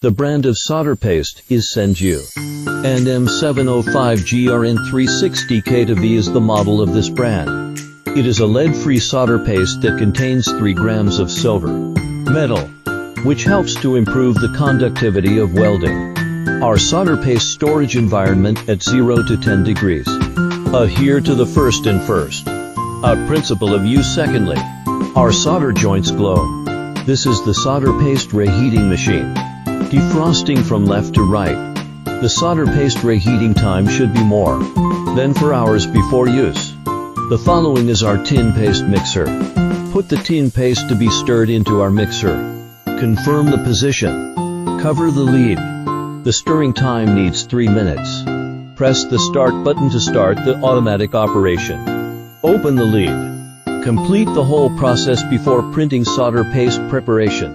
The brand of solder paste is Senju. And M705GRN360K2V is the model of this brand. It is a lead-free solder paste that contains 3 grams of silver metal, which helps to improve the conductivity of welding. Our solder paste storage environment at 0 to 10 degrees. Adhere to the first principle of use. Secondly, our solder joints glow. This is the solder paste reheating machine. Defrosting from left to right. The solder paste reheating time should be more than 4 hours before use. The following is our tin paste mixer. Put the tin paste to be stirred into our mixer. Confirm the position. Cover the lid. The stirring time needs 3 minutes. Press the start button to start the automatic operation. Open the lid. Complete the whole process before printing solder paste preparation.